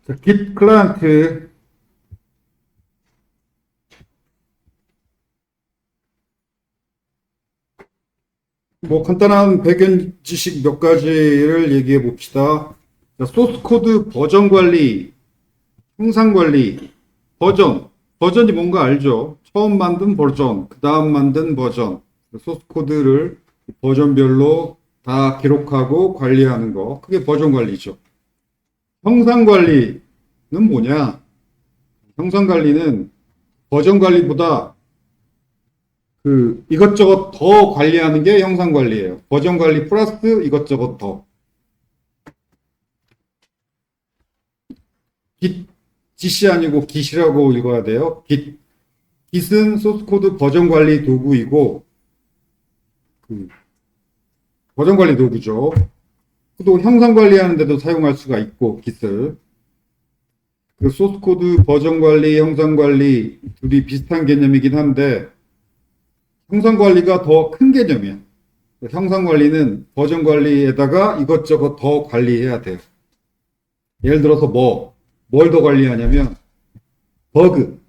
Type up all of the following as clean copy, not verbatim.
자, Git 클라이언트. 뭐 간단한 배경 지식 몇 가지를 얘기해 봅시다. 자, 소스 코드 버전 관리, 형상 관리, 버전이 뭔가 알죠? 처음 만든 버전, 그 다음 만든 버전, 소스 코드를 버전별로 다 기록하고 관리하는 거, 그게 버전 관리죠. 형상 관리는 뭐냐? 형상 관리는 버전 관리보다 이것저것 더 관리하는 게 형상 관리예요. 버전 관리 플러스 이것저것 더. git 아니고 git이라고 읽어야 돼요. git은 소스 코드 버전 관리 도구이고, 그 버전 관리 도구죠. 또 형상 관리하는 데도 사용할 수가 있고, git을. 그 소스 코드 버전 관리, 형상 관리 둘이 비슷한 개념이긴 한데, 형상 관리가 더 큰 개념이야. 형상 관리는 버전 관리에다가 이것저것 더 관리해야 돼요. 예를 들어서 뭘 더 관리하냐면, 버그.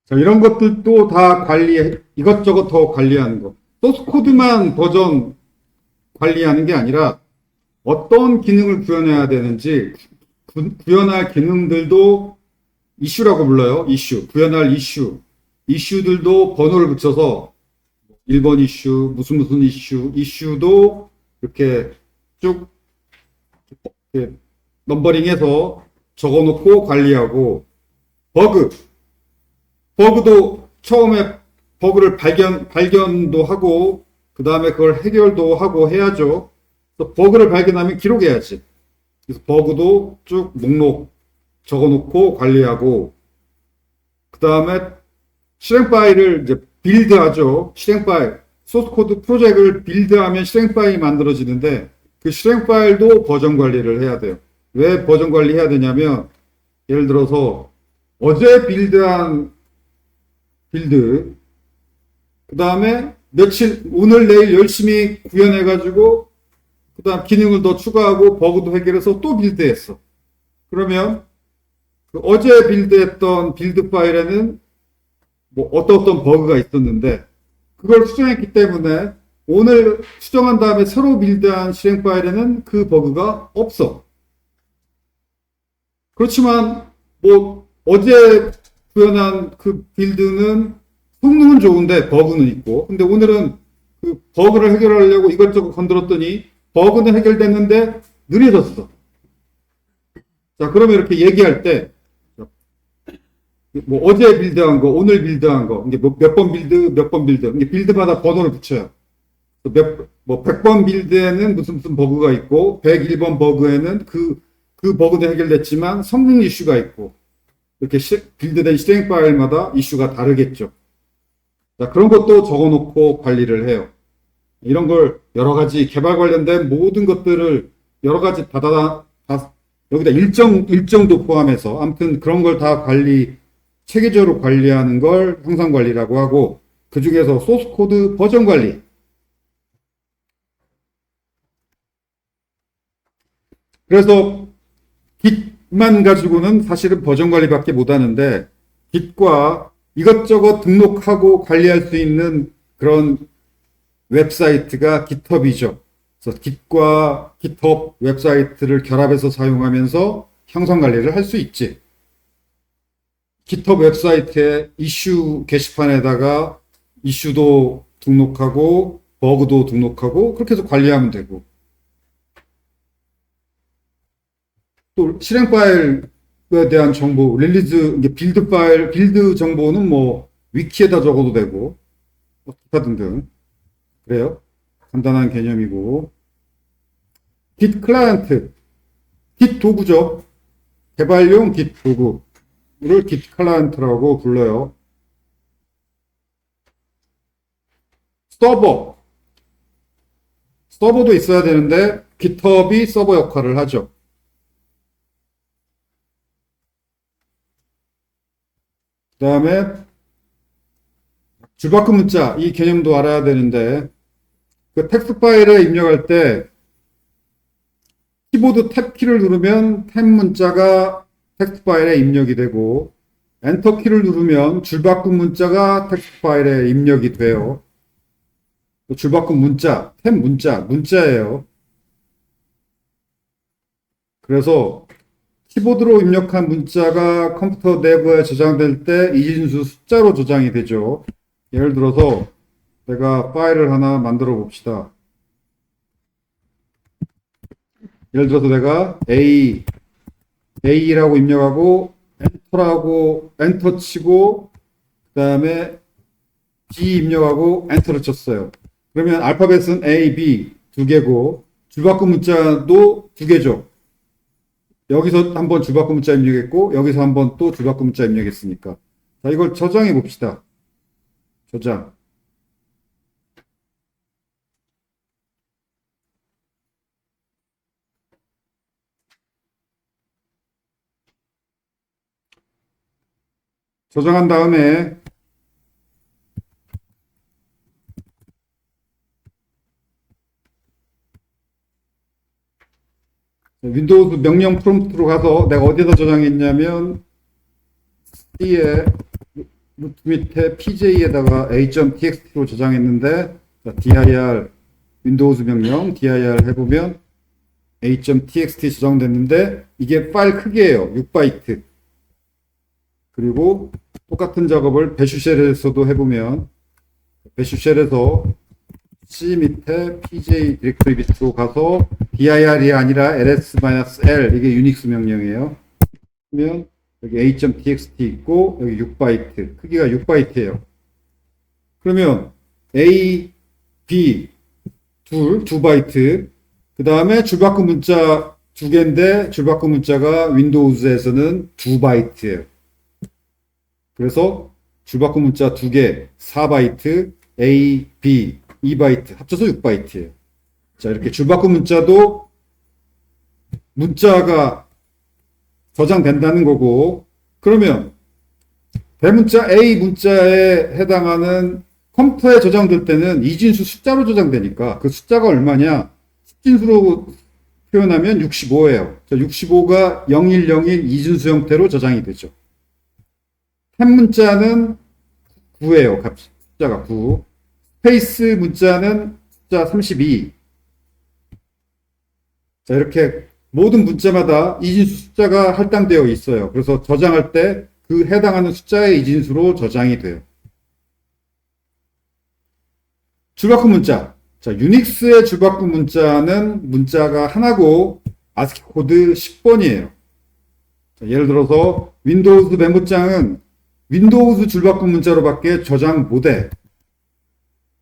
자, 이런 것들도 다 이것저것 더 관리하는 거. 소스 코드만 버전 관리하는 게 아니라 어떤 기능을 구현해야 되는지, 구현할 기능들도 이슈라고 불러요. 이슈. 구현할 이슈. 이슈들도 번호를 붙여서 1번 이슈, 무슨 이슈도 이렇게 쭉 이렇게 넘버링해서 적어놓고 관리하고, 버그. 버그도 처음에 버그를 발견도 하고, 그 다음에 그걸 해결도 하고 해야죠. 또 버그를 발견하면 기록해야지. 그래서 버그도 쭉 목록 적어놓고 관리하고, 그 다음에 실행 파일을 이제 빌드하죠. 실행 파일. 소스 코드 프로젝트를 빌드하면 실행 파일이 만들어지는데, 그 실행 파일도 버전 관리를 해야 돼요. 왜 버전 관리해야 되냐면, 예를 들어서 어제 빌드한 빌드, 그 다음에 오늘 내일 열심히 구현해가지고, 그 다음 기능을 더 추가하고 버그도 해결해서 또 빌드했어. 그러면 그 어제 빌드했던 빌드 파일에는 뭐 어떤 버그가 있었는데, 그걸 수정했기 때문에 오늘 수정한 다음에 새로 빌드한 실행 파일에는 그 버그가 없어. 그렇지만 뭐 어제 구현한 그 빌드는 성능은 좋은데 버그는 있고, 근데 오늘은 그 버그를 해결하려고 이것저것 건드렸더니 버그는 해결됐는데 느려졌어. 자, 그러면 이렇게 얘기할 때, 뭐 어제 빌드한 거, 오늘 빌드한 거, 이게 몇 번 빌드, 몇 번 빌드, 이게 빌드마다 번호를 붙여요. 100번 빌드에는 무슨 버그가 있고, 101번 버그에는 그 버그도 해결됐지만 성능 이슈가 있고, 이렇게 빌드된 실행 파일마다 이슈가 다르겠죠. 자, 그런 것도 적어놓고 관리를 해요. 이런 걸 여러 가지 개발 관련된 모든 것들을 여러 가지 여기다 일정도 포함해서 아무튼 그런 걸 다 체계적으로 관리하는 걸 형상 관리라고 하고, 그 중에서 소스 코드 버전 관리. 그래서 Git만 가지고는 사실은 버전 관리밖에 못 하는데, Git과 이것저것 등록하고 관리할 수 있는 그런 웹사이트가 GitHub이죠. 그래서 Git과 GitHub 웹사이트를 결합해서 사용하면서 형상 관리를 할 수 있지. GitHub 웹사이트에 이슈 게시판에다가 이슈도 등록하고 버그도 등록하고 그렇게 해서 관리하면 되고, 또 실행 파일에 대한 정보, 릴리즈, 빌드 정보는 뭐 위키에다 적어도 되고, 기타 등등. 그래요. 간단한 개념이고. Git 클라이언트, Git 도구죠. 개발용 Git 도구. git 클라이언트라고 불러요. 서버도 있어야 되는데 GitHub이 서버 역할을 하죠. 그 다음에 줄바꿈 문자 이 개념도 알아야 되는데 그 텍스트 파일에 입력할 때 키보드 탭 키를 누르면 탭 문자가 텍스트 파일에 입력이 되고 엔터 키를 누르면 줄바꿈 문자가 텍스트 파일에 입력이 돼요. 줄바꿈 문자, 탭 문자예요. 그래서 키보드로 입력한 문자가 컴퓨터 내부에 저장될 때 이진수 숫자로 저장이 되죠. 예를 들어서 내가 파일을 하나 만들어 봅시다. 예를 들어서 내가 A라고 입력하고 엔터 치고 그 다음에 B 입력하고 엔터를 쳤어요. 그러면 알파벳은 A, B 두 개고 줄바꿈 문자도 두 개죠. 여기서 한번 줄바꿈 문자 입력했고 여기서 한번 또 줄바꿈 문자 입력했으니까 자 이걸 저장해 봅시다. 저장. 저장한 다음에 윈도우즈 명령 프롬프트로 가서 내가 어디서 저장했냐면 C에 루트 밑에 PJ에다가 a.txt로 저장했는데 dir 윈도우즈 명령 dir 해보면 a.txt 저장됐는데 이게 파일 크기예요. 6바이트. 그리고 똑같은 작업을 배슈쉘에서도 해보면 배슈쉘에서 C 밑에 PJ 디렉토리 밑으로 가서 dir이 아니라 ls-l 이게 유닉스 명령이에요. 그러면 여기 a.txt 있고 여기 6바이트 크기가 6바이트예요. 그러면 a, b 두 바이트 그 다음에 줄바꿈 문자 두 개인데 줄바꿈 문자가 윈도우즈에서는 2바이트예요. 그래서 줄바꿈 문자 두 개 4바이트 a, b 2바이트 합쳐서 6바이트예요. 자 이렇게 줄바꿈 문자도 문자가 저장된다는 거고 그러면 대문자 A 문자에 해당하는 컴퓨터에 저장될 때는 이진수 숫자로 저장되니까 그 숫자가 얼마냐 10진수로 표현하면 65예요. 65가 0101 이진수 형태로 저장이 되죠. 탭 문자는 9예요. 값 숫자가 9. 스페이스 문자는 숫자 32. 자, 이렇게 모든 문자마다 이진수 숫자가 할당되어 있어요. 그래서 저장할 때 그 해당하는 숫자의 이진수로 저장이 돼요. 줄바꿈 문자. 자, 유닉스의 줄바꿈 문자는 문자가 하나고 아스키 코드 10번이에요. 자, 예를 들어서 윈도우즈 메모장은 윈도우즈 줄바꿈 문자로밖에 저장 못해.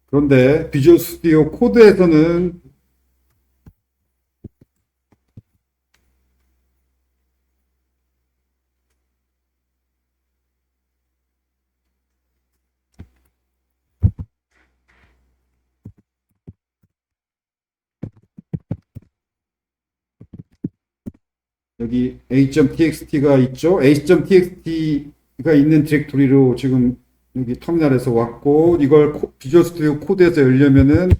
그런데 비주얼 스튜디오 코드에서는 여기 a.txt가 있죠. a.txt가 있는 디렉토리로 지금 여기 터미널에서 왔고 이걸 비주얼 스튜디오 코드에서 열려면은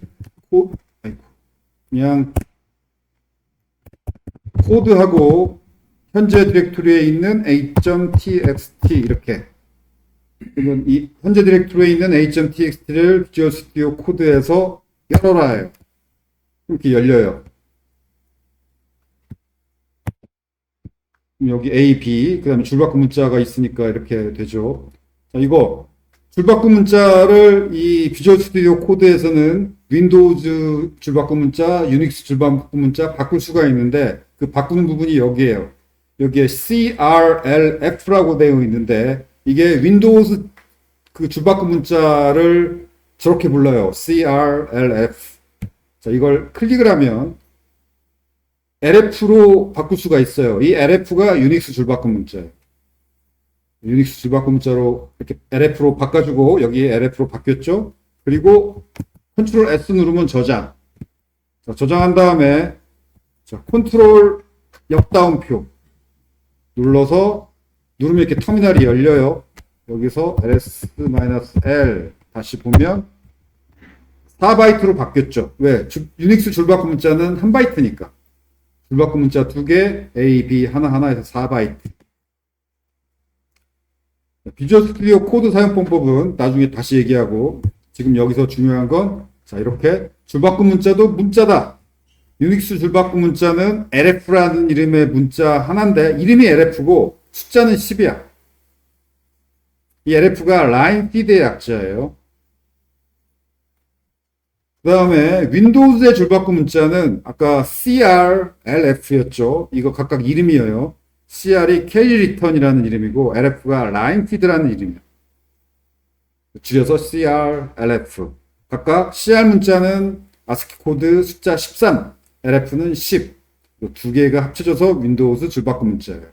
그냥 코드하고 현재 디렉토리에 있는 a.txt 이렇게 그러면 이 현재 디렉토리에 있는 a.txt를 비주얼 스튜디오 코드에서 열어라 해요. 이렇게 열려요. 여기 A, B, 그 다음에 줄바꿈 문자가 있으니까 이렇게 되죠. 자, 이거 줄바꿈 문자를 이 비주얼 스튜디오 코드에서는 윈도우즈 줄바꿈 문자, 유닉스 줄바꿈 문자 바꿀 수가 있는데 그 바꾸는 부분이 여기에요. 여기에 CRLF라고 되어 있는데 이게 윈도우즈 그 줄바꿈 문자를 저렇게 불러요. CRLF. 자, 이걸 클릭을 하면 LF로 바꿀 수가 있어요. 이 LF가 유닉스 줄바꿈 문자예요. 유닉스 줄바꿈 문자로 이렇게 LF로 바꿔주고 여기에 LF로 바뀌었죠. 그리고 컨트롤 S 누르면 저장. 자, 저장한 다음에 자, 컨트롤 역다운표 눌러서 누르면 이렇게 터미널이 열려요. 여기서 ls-l 다시 보면 4바이트로 바뀌었죠. 왜? 유닉스 줄바꿈 문자는 1바이트니까. 줄바꿈 문자 2개, A, B 하나하나에서 4바이트. 비주얼 스튜디오 코드 사용 방법은 나중에 다시 얘기하고, 지금 여기서 중요한 건, 자, 이렇게 줄바꿈 문자도 문자다. 유닉스 줄바꿈 문자는 LF라는 이름의 문자 하나인데, 이름이 LF고 숫자는 10이야. 이 LF가 라인 피드의 약자예요. 그 다음에 윈도우즈의 줄바꿈 문자는 아까 CRLF였죠. 이거 각각 이름이에요. CR이 캐리 리턴이라는 이름이고 LF가 라인 피드라는 이름이에요. 줄여서 CRLF. 각각 CR 문자는 아스키 코드 숫자 13, LF는 10. 이 두 개가 합쳐져서 윈도우즈 줄바꿈 문자예요.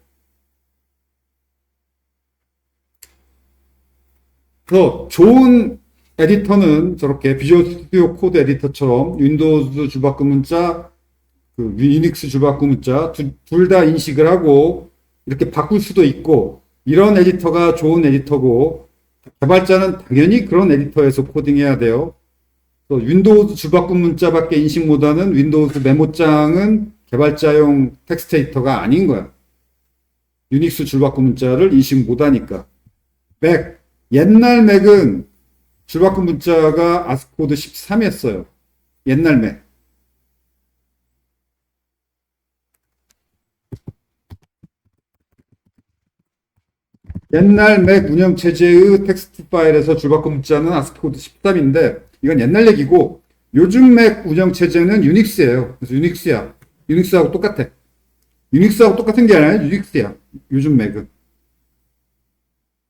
그래서 좋은 에디터는 저렇게 비주얼 스튜디오 코드 에디터처럼 윈도우즈 줄바꿈 문자, 그 유닉스 줄바꿈 문자 둘 다 인식을 하고 이렇게 바꿀 수도 있고 이런 에디터가 좋은 에디터고 개발자는 당연히 그런 에디터에서 코딩해야 돼요. 또 윈도우즈 줄바꿈 문자밖에 인식 못하는 윈도우즈 메모장은 개발자용 텍스트 에디터가 아닌 거야. 유닉스 줄바꿈 문자를 인식 못하니까. 맥, 옛날 맥은 줄바꿈 문자가 아스코드 13이었어요. 옛날 맥. 옛날 맥 운영체제의 텍스트 파일에서 줄바꿈 문자는 아스코드 13인데 이건 옛날 얘기고 요즘 맥 운영체제는 유닉스예요. 그래서 유닉스야. 유닉스하고 똑같아. 유닉스하고 똑같은 게 아니라 유닉스야. 요즘 맥은.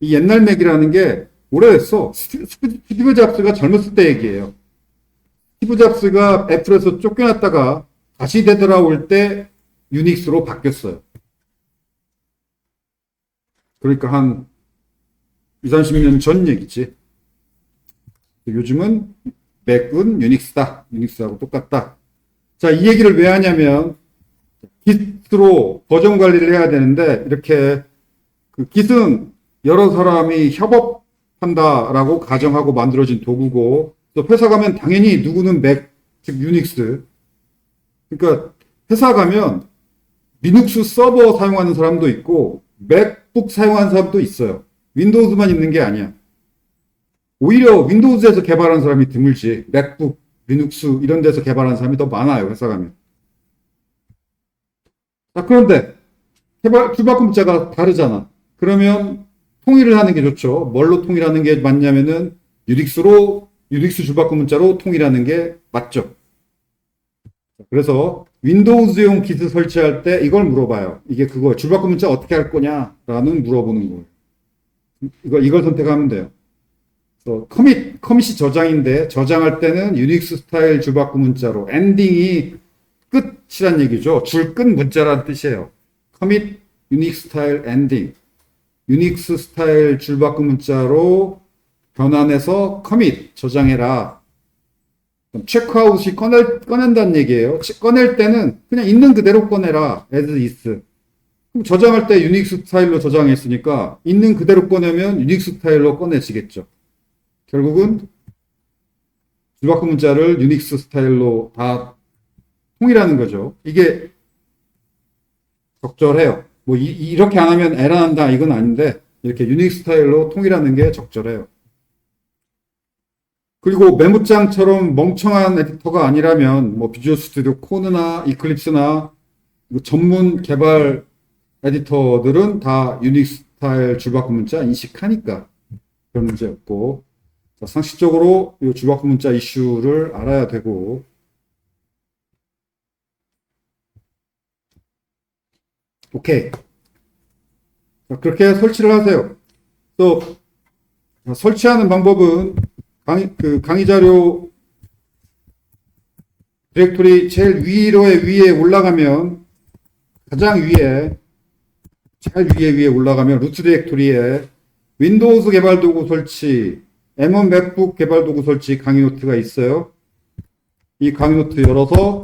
이 옛날 맥이라는 게 오래됐어. 스티브 잡스가 젊었을 때 얘기예요. 스티브 잡스가 애플에서 쫓겨났다가 다시 되돌아올 때 유닉스로 바뀌었어요. 그러니까 한 20, 30년 전 얘기지. 요즘은 맥은 유닉스다. 유닉스하고 똑같다. 자, 이 얘기를 왜 하냐면 Git으로 버전 관리를 해야 되는데 이렇게 그 Git은 여러 사람이 협업한다라고 가정하고 만들어진 도구고 또 회사 가면 당연히 누구는 맥, 즉 유닉스. 그러니까 회사 가면 리눅스 서버 사용하는 사람도 있고 맥북 사용하는 사람도 있어요. 윈도우즈만 있는 게 아니야. 오히려 윈도우즈에서 개발하는 사람이 드물지. 맥북, 리눅스 이런 데서 개발하는 사람이 더 많아요. 회사 가면. 자, 그런데 줄바꿈 문자가 다르잖아. 그러면 통일을 하는 게 좋죠. 뭘로 통일하는 게 맞냐면은 유닉스 줄바꿈 문자로 통일하는 게 맞죠. 그래서 윈도우즈용 기트 설치할 때 이걸 물어봐요. 이게 그거 줄바꿈 문자 어떻게 할 거냐라는 물어보는 거예요. 이걸 선택하면 돼요. 그래서 커밋이 저장인데 저장할 때는 유닉스 스타일 줄바꿈 문자로 엔딩이 끝이란 얘기죠. 줄 끝 문자라는 뜻이에요. 커밋 유닉스 스타일 엔딩. 유닉스 스타일 줄바꿈 문자로 변환해서 커밋 저장해라. 체크아웃이 꺼낸다는 얘기예요. 꺼낼 때는 그냥 있는 그대로 꺼내라. as is. 그럼 저장할 때 유닉스 스타일로 저장했으니까 있는 그대로 꺼내면 유닉스 스타일로 꺼내지겠죠. 결국은 줄바꿈 문자를 유닉스 스타일로 다 통일하는 거죠. 이게 적절해요. 뭐 이렇게 안 하면 에러 난다 이건 아닌데 이렇게 유닉스 스타일로 통일하는 게 적절해요. 그리고 메모장처럼 멍청한 에디터가 아니라면 뭐 비주얼 스튜디오 코드나 이클립스나 전문 개발 에디터들은 다 유닉스 스타일 줄바꿈 문자 인식하니까 별 문제 없고 자, 상식적으로 이 줄바꿈 문자 이슈를 알아야 되고 오케이. 자, 그렇게 설치를 하세요. 또 설치하는 방법은 강의 자료 디렉토리 제일 위에 올라가면 가장 위에 잘 위에 올라가면 루트 디렉토리에 윈도우즈 개발 도구 설치, M1 맥북 개발 도구 설치 강의 노트가 있어요. 이 강의 노트 열어서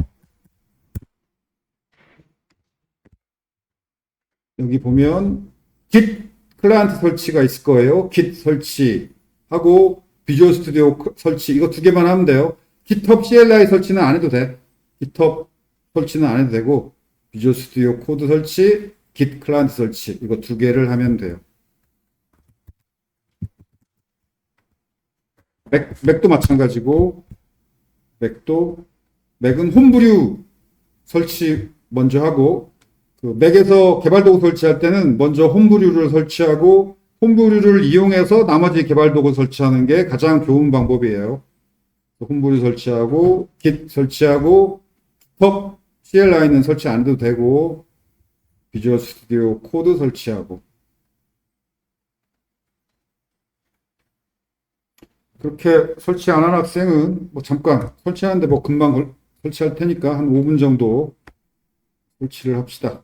여기 보면 Git 클라이언트 설치가 있을 거예요. Git 설치하고 비주얼 스튜디오 설치 이거 두 개만 하면 돼요. GitHub CLI 설치는 안 해도 돼. GitHub 설치는 안 해도 되고 비주얼 스튜디오 코드 설치, Git 클라이언트 설치 이거 두 개를 하면 돼요. 맥도 마찬가지고 맥은 홈브류 설치 먼저 하고 그 맥에서 개발도구 설치할 때는 먼저 홈브류를 설치하고 홈브류를 이용해서 나머지 개발도구 설치하는 게 가장 좋은 방법이에요. 홈브류 설치하고 Git 설치하고 GitHub CLI는 설치 안 해도 되고 비주얼 스튜디오 코드 설치하고 그렇게 설치 안 한 학생은 뭐 잠깐 설치하는데 뭐 금방 설치할 테니까 한 5분 정도 설치를 합시다.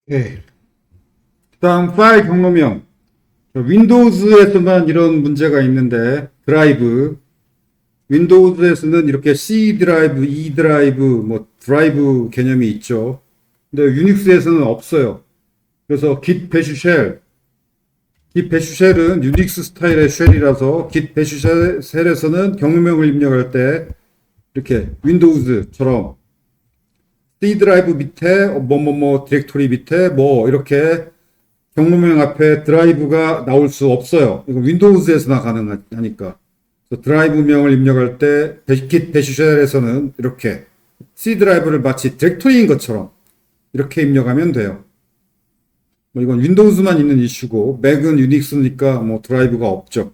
네. 다음 파일 경로명. 윈도우즈에서만 이런 문제가 있는데 드라이브. 윈도우즈에서는 이렇게 C 드라이브, E 드라이브, 뭐 드라이브 개념이 있죠. 근데 유닉스에서는 없어요. 그래서 git bash shell. git bash shell은 유닉스 스타일의 쉘이라서 git bash shell에서는 경로명을 입력할 때 이렇게 윈도우즈처럼 C 드라이브 밑에 뭐뭐뭐 디렉토리 밑에 뭐 이렇게 경로명 앞에 드라이브가 나올 수 없어요. 이거 윈도우즈에서나 가능하니까. 드라이브명을 입력할 때 git bash shell에서는 이렇게 C 드라이브를 마치 디렉토리인 것처럼 이렇게 입력하면 돼요. 뭐 이건 윈도우즈만 있는 이슈고 맥은 유닉스니까 뭐 드라이브가 없죠.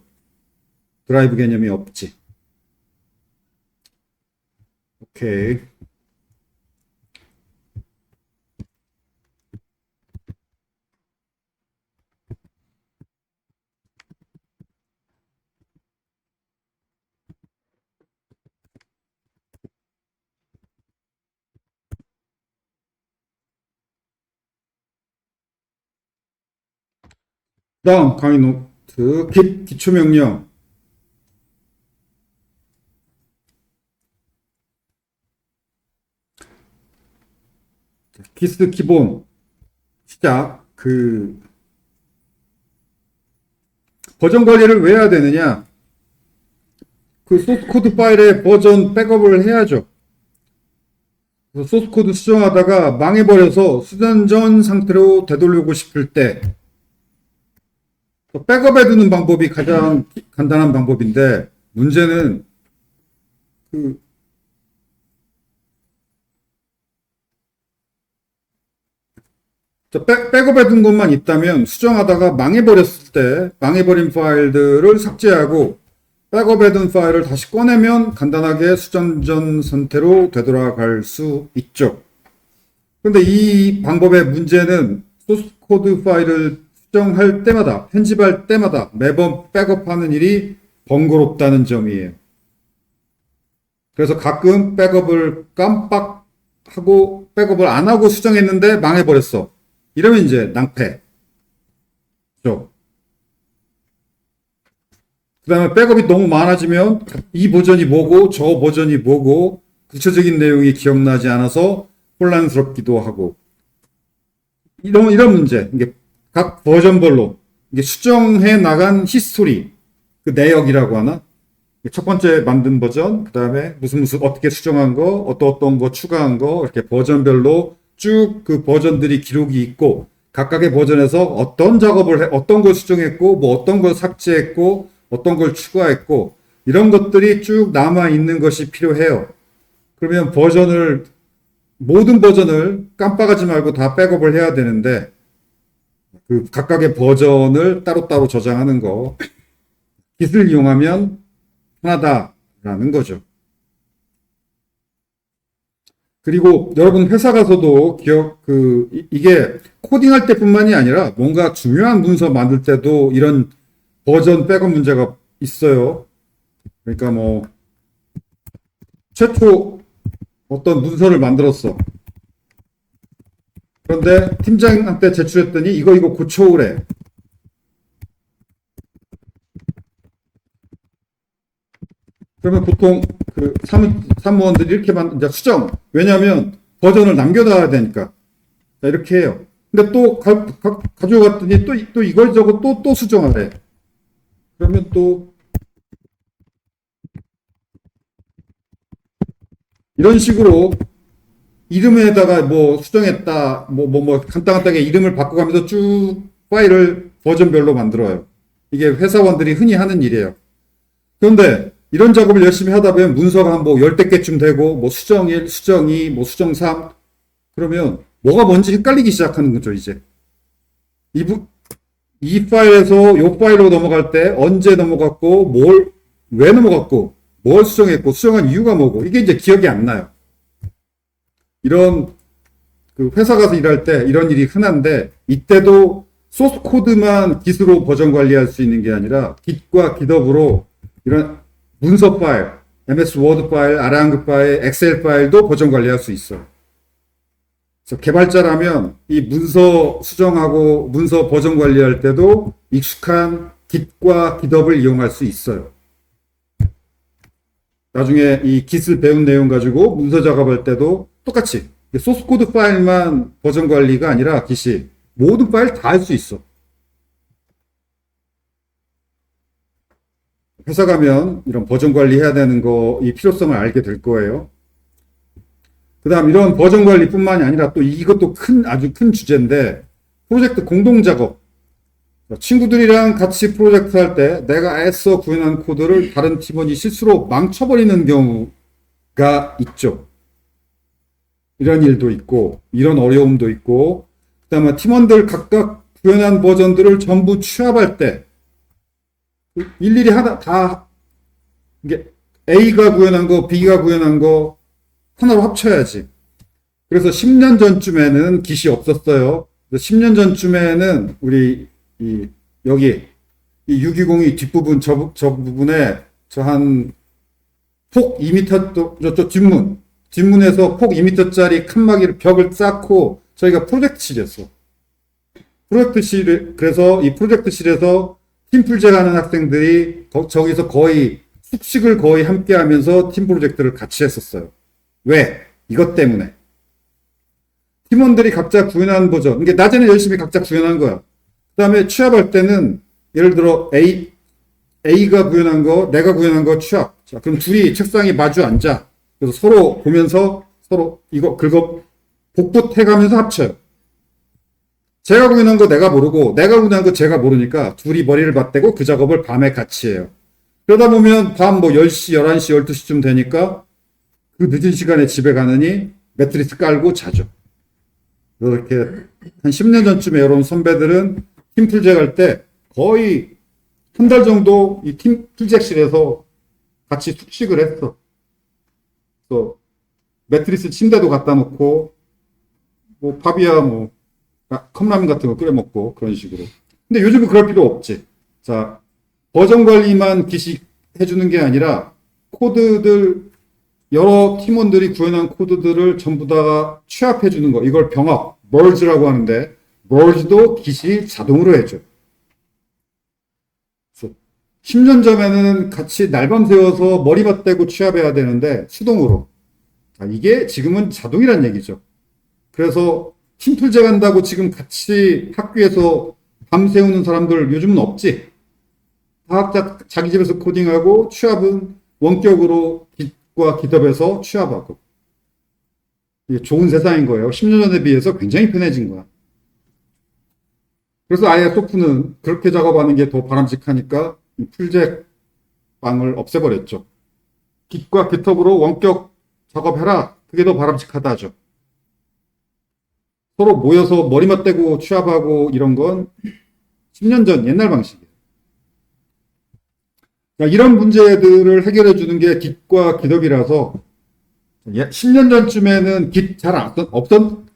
드라이브 개념이 없지. 오케이. 다음 강의 노트 기초명령 기스 기본 시작 버전 관리를 왜 해야 되느냐 그 소스코드 파일의 버전 백업을 해야죠. 소스코드 수정하다가 망해버려서 수전 전 상태로 되돌리고 싶을 때 백업해두는 방법이 가장 간단한 방법인데 문제는 백업해둔 것만 있다면 수정하다가 망해버렸을 때 망해버린 파일들을 삭제하고 백업해둔 파일을 다시 꺼내면 간단하게 수정 전 상태로 되돌아갈 수 있죠. 그런데 이 방법의 문제는 소스 코드 파일을 수정할 때마다 편집할 때마다 매번 백업하는 일이 번거롭다는 점이에요. 그래서 가끔 백업을 깜빡하고 백업을 안 하고 수정했는데 망해버렸어. 이러면 이제 낭패죠. 그 다음에 백업이 너무 많아지면 이 버전이 뭐고 저 버전이 뭐고 구체적인 내용이 기억나지 않아서 혼란스럽기도 하고 이런 문제. 이게 각 버전별로 이게 수정해 나간 히스토리 그 내역이라고 하나 첫 번째 만든 버전 그 다음에 무슨 어떻게 수정한 거 어떤 거 추가한 거 이렇게 버전별로 쭉 그 버전들이 기록이 있고 각각의 버전에서 어떤 작업을 해 어떤 걸 수정했고 뭐 어떤 걸 삭제했고 어떤 걸 추가했고 이런 것들이 쭉 남아 있는 것이 필요해요. 그러면 모든 버전을 깜빡하지 말고 다 백업을 해야 되는데 그 각각의 버전을 따로따로 저장하는 거 Git을 이용하면 편하다라는 거죠. 그리고 여러분 회사 가서도 이게 코딩할 때뿐만이 아니라 뭔가 중요한 문서 만들 때도 이런 버전 백업 문제가 있어요. 그러니까 뭐 최초 어떤 문서를 만들었어. 그런데 팀장한테 제출했더니 이거 고쳐오래. 그러면 보통 그 사무원들이 이렇게 이제 수정. 왜냐하면 버전을 남겨놔야 되니까. 자, 이렇게 해요. 근데 또 가져갔더니 또 이걸 저거 또 수정하래. 그러면 또 이런 식으로 이름에다가 뭐 수정했다, 간단하게 이름을 바꿔가면서 쭉 파일을 버전별로 만들어요. 이게 회사원들이 흔히 하는 일이에요. 그런데 이런 작업을 열심히 하다 보면 문서가 한 뭐 10대 개쯤 되고, 뭐 수정 1, 수정 2, 뭐 수정 3. 그러면 뭐가 뭔지 헷갈리기 시작하는 거죠, 이제. 이 파일에서 이 파일로 넘어갈 때 언제 넘어갔고, 왜 넘어갔고, 뭘 수정했고, 수정한 이유가 뭐고, 이게 이제 기억이 안 나요. 이런, 그 회사 가서 일할 때 이런 일이 흔한데, 이때도 소스 코드만 Git으로 버전 관리할 수 있는 게 아니라, Git과 GitHub으로 이런 문서 파일, MS 워드 파일, 아랑그 파일, 엑셀 파일도 버전 관리할 수 있어요. 그래서 개발자라면 이 문서 수정하고 문서 버전 관리할 때도 익숙한 Git과 GitHub을 이용할 수 있어요. 나중에 이 Git을 배운 내용 가지고 문서 작업할 때도 똑같이 소스 코드 파일만 버전 관리가 아니라 Git이 모든 파일 다 할 수 있어. 회사 가면 이런 버전 관리해야 되는 거, 이 필요성을 알게 될 거예요. 그 다음 이런 버전 관리뿐만이 아니라 또 이것도 아주 큰 주제인데, 프로젝트 공동 작업. 친구들이랑 같이 프로젝트 할 때 내가 애써 구현한 코드를 다른 팀원이 실수로 망쳐버리는 경우가 있죠. 이런 일도 있고, 이런 어려움도 있고, 그 다음에 팀원들 각각 구현한 버전들을 전부 취합할 때, 일일이 이게 A가 구현한 거, B가 구현한 거 하나로 합쳐야지. 그래서 10년 전쯤에는 Git이 없었어요. 10년 전쯤에는 우리 여기 이 620이 뒷부분 저 부분에 저 한 폭 2m 저쪽 뒷문에서 폭 2m짜리 칸막이를 벽을 쌓고 저희가 프로젝트실이었어. 그래서 이 프로젝트실에서 팀 프로젝트하는 학생들이 저기서 거의 숙식을 거의 함께 하면서 팀 프로젝트를 같이 했었어요. 왜? 이것 때문에. 팀원들이 각자 구현한 버전. 이게 낮에는 열심히 각자 구현한 거야. 그 다음에 취합할 때는 예를 들어 A가 구현한 거, 내가 구현한 거 취합. 자, 그럼 둘이 책상에 마주 앉아. 그래서 서로 보면서 서로 이거 긁어 복붙해가면서 합쳐요. 제가 구현한 거 내가 모르고 내가 구현한 거 제가 모르니까 둘이 머리를 맞대고 그 작업을 밤에 같이 해요. 그러다 보면 밤 뭐 10시, 11시, 12시쯤 되니까 그 늦은 시간에 집에 가느니 매트리스 깔고 자죠. 이렇게 한 10년 전쯤에 여러분 선배들은 팀 프로젝트 할 때 거의 한 달 정도 이 팀 프로젝트실에서 같이 숙식을 했어. 그래서 매트리스 침대도 갖다 놓고 뭐 밥이야 뭐 컵라면 같은 거 끓여 먹고 그런 식으로. 근데 요즘은 그럴 필요 없지. 자, 버전 관리만 Git이 해주는 게 아니라 코드들 여러 팀원들이 구현한 코드들을 전부 다 취합해 주는 거. 이걸 병합, merge라고 하는데 merge도 Git이 자동으로 해줘. 그래서 10년 전에는 같이 날밤 새워서 머리 맞대고 취합해야 되는데 수동으로. 자, 이게 지금은 자동이란 얘기죠. 그래서 팀플제 간다고 지금 같이 학교에서 밤 새우는 사람들 요즘은 없지. 다 각자 자기 집에서 코딩하고 취합은 원격으로 Git과 GitHub에서 취합하고. 이게 좋은 세상인 거예요. 10년 전에 비해서 굉장히 편해진 거야. 그래서 아예 소프는 그렇게 작업하는 게 더 바람직하니까 이 풀제 방을 없애버렸죠. Git과 GitHub으로 원격 작업해라. 그게 더 바람직하다 하죠. 서로 모여서 머리 맞대고 취합하고 이런 건 10년 전 옛날 방식이에요. 이런 문제들을 해결해 주는 게 Git과 GitHub이라서 10년 전쯤에는 Git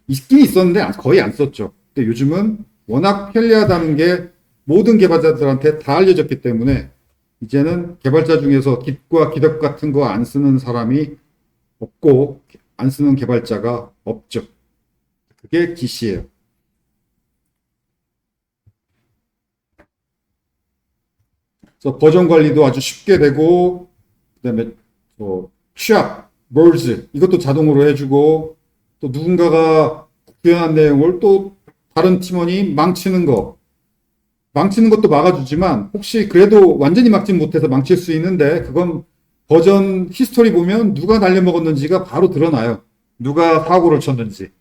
있긴 있었는데 거의 안 썼죠. 근데 요즘은 워낙 편리하다는 게 모든 개발자들한테 다 알려졌기 때문에 이제는 개발자 중에서 Git과 GitHub 같은 거 안 쓰는 사람이 없고 안 쓰는 개발자가 없죠. 그게 Git이에요. 그래서 버전 관리도 아주 쉽게 되고, 그다음에 취합, merge 이것도 자동으로 해주고, 또 누군가가 구현한 내용을 또 다른 팀원이 망치는 것도 막아주지만 혹시 그래도 완전히 막지 못해서 망칠 수 있는데 그건 버전 히스토리 보면 누가 날려먹었는지가 바로 드러나요. 누가 사고를 쳤는지.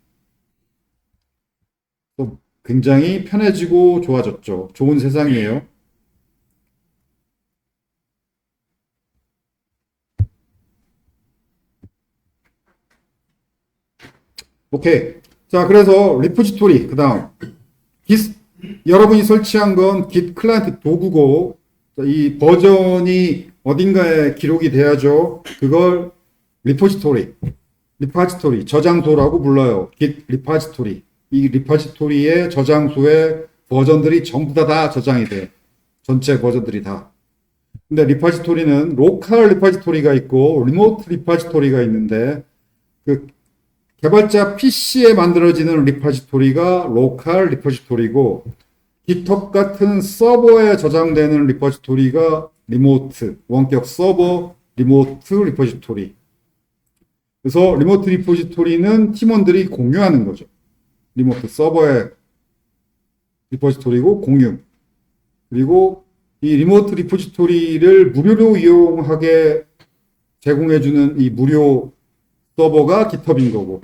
또 굉장히 편해지고 좋아졌죠. 좋은 세상이에요. 오케이. 자, 그래서 리포지토리, 그 다음, 여러분이 설치한 건 Git 클라이언트 도구고, 이 버전이 어딘가에 기록이 돼야죠. 그걸 리포지토리, 저장소라고 불러요. Git 리포지토리. 이 리포지토리의 저장소에 버전들이 전부 다 저장이 돼. 전체 버전들이 다. 근데 리포지토리는 로컬 리포지토리가 있고, 리모트 리포지토리가 있는데, 그 개발자 PC에 만들어지는 리포지토리가 로컬 리포지토리고 GitHub 같은 서버에 저장되는 리포지토리가 리모트, 원격 서버 리모트 리포지토리. 그래서 리모트 리포지토리는 팀원들이 공유하는 거죠. 리모트 서버의 리포지토리고 공유. 그리고 이 리모트 리포지토리를 무료로 이용하게 제공해주는 이 무료 서버가 GitHub인 거고.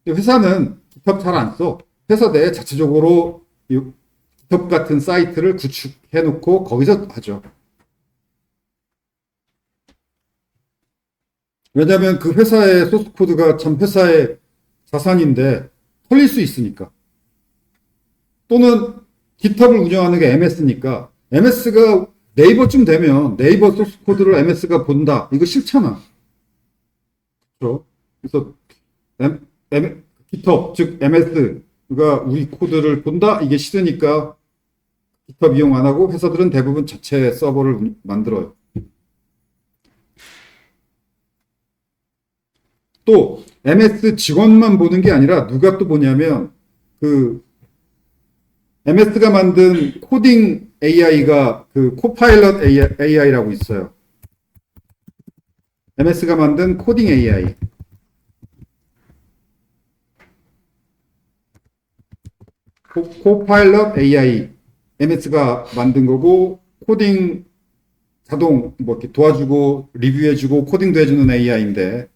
회사는 GitHub 잘 안 써. 회사 내에 자체적으로 GitHub 같은 사이트를 구축해 놓고 거기서 하죠. 왜냐하면 그 회사의 소스 코드가 참 회사의 자산인데 털릴 수 있으니까. 또는 GitHub을 운영하는 게 MS니까 MS가 네이버쯤 되면 네이버 소스 코드를 MS가 본다. 이거 싫잖아. 그렇죠? 그래서 GitHub, 즉 MS가 우리 코드를 본다? 이게 싫으니까 GitHub 이용 안 하고 회사들은 대부분 자체 서버를 만들어요. 또 MS 직원만 보는 게 아니라 누가 또 보냐면 그 MS가 만든 코딩 AI가 그 코파일럿 AI라고 있어요. MS가 만든 코딩 AI. 코파일럿 AI. MS가 만든 거고, 코딩 자동 뭐 이렇게 도와주고, 리뷰해주고, 코딩도 해주는 AI인데,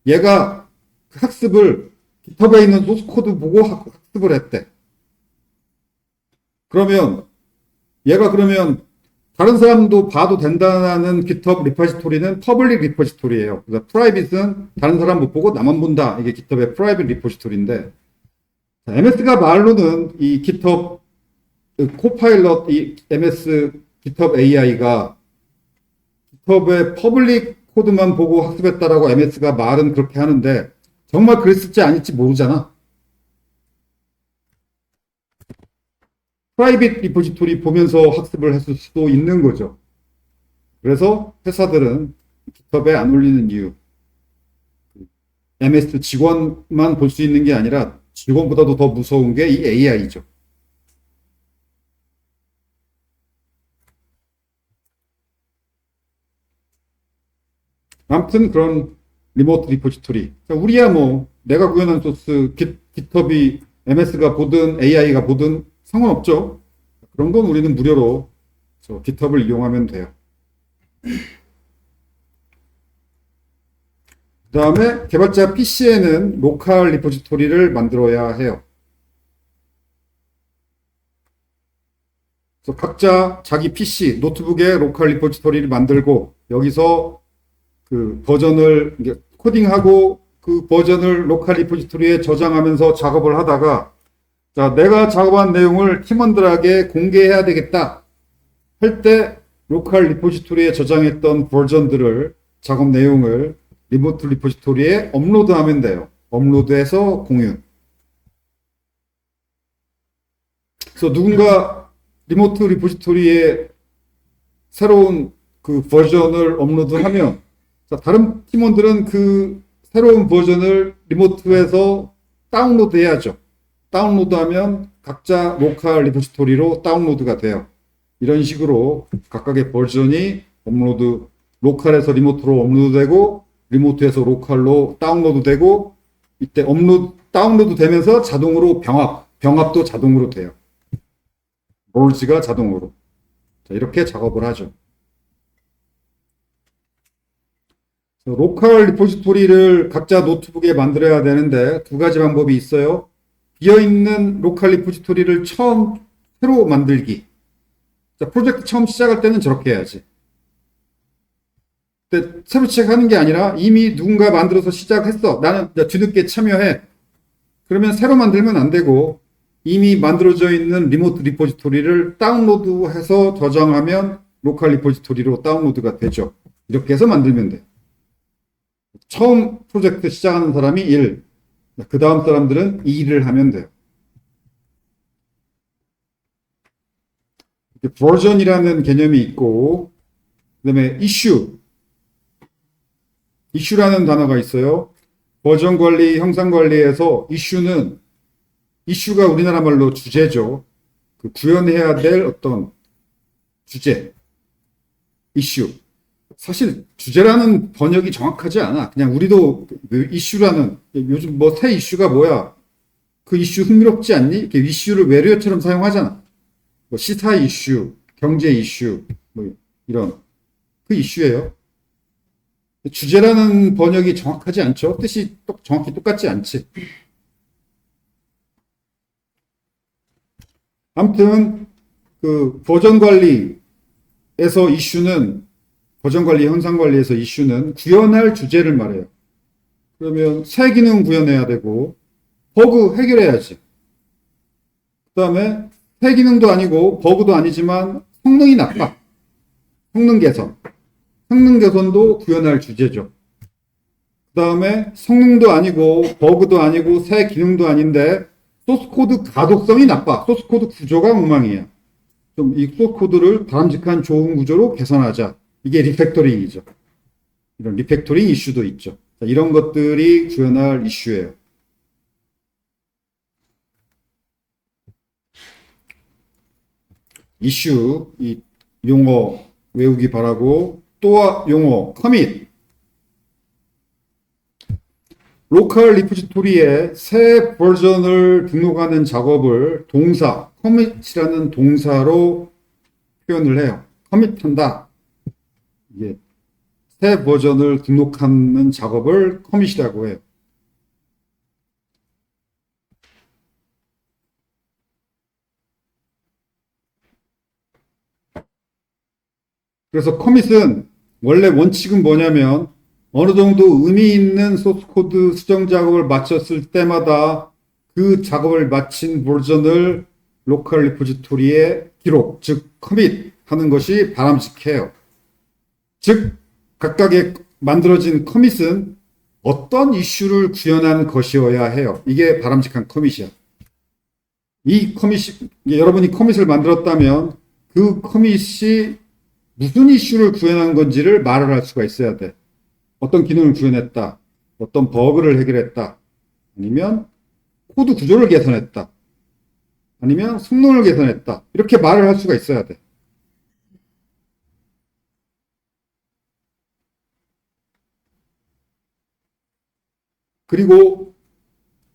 얘가 학습을 GitHub에 있는 소스 코드 보고 학습을 했대. 그러면, 얘가 그러면 다른 사람도 봐도 된다는 GitHub 리포지토리는 퍼블릭 리포지토리예요. 그래서 프라이빗은 다른 사람 못 보고 나만 본다. 이게 GitHub의 프라이빗 리포지토리인데, MS가 말로는 이 GitHub 코파일럿 이 MS GitHub AI가 GitHub의 퍼블릭 코드만 보고 학습했다라고 MS가 말은 그렇게 하는데 정말 그랬을지 아닐지 모르잖아. 프라이빗 리포지토리 보면서 학습을 했을 수도 있는 거죠. 그래서 회사들은 GitHub에 안 올리는 이유. MS 직원만 볼 수 있는 게 아니라 직원보다도 더 무서운 게 이 AI죠. 아무튼 그런 리모트 리포지토리. 우리야 뭐 내가 구현한 소스 GitHub이 MS가 보든 AI가 보든 상관없죠. 그런 건 우리는 무료로 GitHub을 이용하면 돼요. 그 다음에 개발자 PC에는 로컬 리포지토리를 만들어야 해요. 그래서 각자 자기 PC, 노트북에 로컬 리포지토리를 만들고 여기서 그 버전을 코딩하고 그 버전을 로컬 리포지토리에 저장하면서 작업을 하다가 자, 내가 작업한 내용을 팀원들에게 공개해야 되겠다 할 때 로컬 리포지토리에 저장했던 버전들을 작업 내용을 리모트 리포지토리에 업로드하면 돼요. 업로드해서 공유. 그래서 누군가 리모트 리포지토리에 새로운 그 버전을 업로드하면 자, 다른 팀원들은 그 새로운 버전을 리모트에서 다운로드 해야죠. 다운로드하면 각자 로컬 리포지토리로 다운로드가 돼요. 이런 식으로 각각의 버전이 업로드, 로컬에서 리모트로 업로드되고 리모트에서 로컬로 다운로드되고 이때 다운로드 되면서 자동으로 병합도 자동으로 돼요. 몰지가 자동으로. 자, 이렇게 작업을 하죠. 로컬 리포지토리를 각자 노트북에 만들어야 되는데 두 가지 방법이 있어요. 비어있는 로컬 리포지토리를 새로 만들기. 자, 프로젝트 처음 시작할 때는 저렇게 해야지. 근데 새로 시작하는 게 아니라 이미 누군가 만들어서 시작했어. 나는 뒤늦게 참여해. 그러면 새로 만들면 안 되고 이미 만들어져 있는 리모트 리포지토리를 다운로드해서 저장하면 로컬 리포지토리로 다운로드가 되죠. 이렇게 해서 만들면 돼. 처음 프로젝트 시작하는 사람이 1, 그 다음 사람들은 2를 하면 돼요. 버전이라는 개념이 있고, 그 다음에 이슈라는 단어가 있어요. 버전 관리, 형상 관리에서 이슈가 우리나라 말로 주제죠. 그 구현해야 될 어떤 주제, 이슈. 사실 주제라는 번역이 정확하지 않아. 그냥 우리도 이슈라는, 요즘 뭐 새 이슈가 뭐야? 그 이슈 흥미롭지 않니? 이렇게 이슈를 외래어처럼 사용하잖아. 뭐 시사 이슈, 경제 이슈, 뭐 이런 그 이슈예요. 주제라는 번역이 정확하지 않죠. 뜻이 정확히 똑같지 않지. 아무튼 그 버전 관리에서 버전 관리, 현상 관리에서 이슈는 구현할 주제를 말해요. 그러면 새 기능 구현해야 되고 버그 해결해야지. 그 다음에 새 기능도 아니고 버그도 아니지만 성능이 나빠. 성능 개선도 구현할 주제죠. 그 다음에 성능도 아니고 버그도 아니고 새 기능도 아닌데 소스코드 가독성이 나빠. 소스코드 구조가 엉망이야. 좀 이 소스코드를 바람직한 좋은 구조로 개선하자. 이게 리팩토링이죠. 이런 리팩토링 이슈도 있죠. 자, 이런 것들이 구현할 이슈예요. 이슈, 이 용어 외우기 바라고, 또 용어, 커밋. 로컬 리포지토리에 새 버전을 등록하는 작업을 커밋이라는 동사로 표현을 해요. 커밋한다. 이게 새 버전을 등록하는 작업을 커밋이라고 해요. 그래서 커밋은 원래 원칙은 뭐냐면 어느 정도 의미 있는 소스코드 수정 작업을 마쳤을 때마다 그 작업을 마친 버전을 로컬 리포지토리에 기록, 즉 커밋 하는 것이 바람직해요. 즉 각각의 만들어진 커밋은 어떤 이슈를 구현하는 것이어야 해요. 이게 바람직한 커밋이야. 여러분이 커밋을 만들었다면 그 커밋이 무슨 이슈를 구현한 건지를 말을 할 수가 있어야 돼. 어떤 기능을 구현했다. 어떤 버그를 해결했다. 아니면 코드 구조를 개선했다. 아니면 성능을 개선했다. 이렇게 말을 할 수가 있어야 돼. 그리고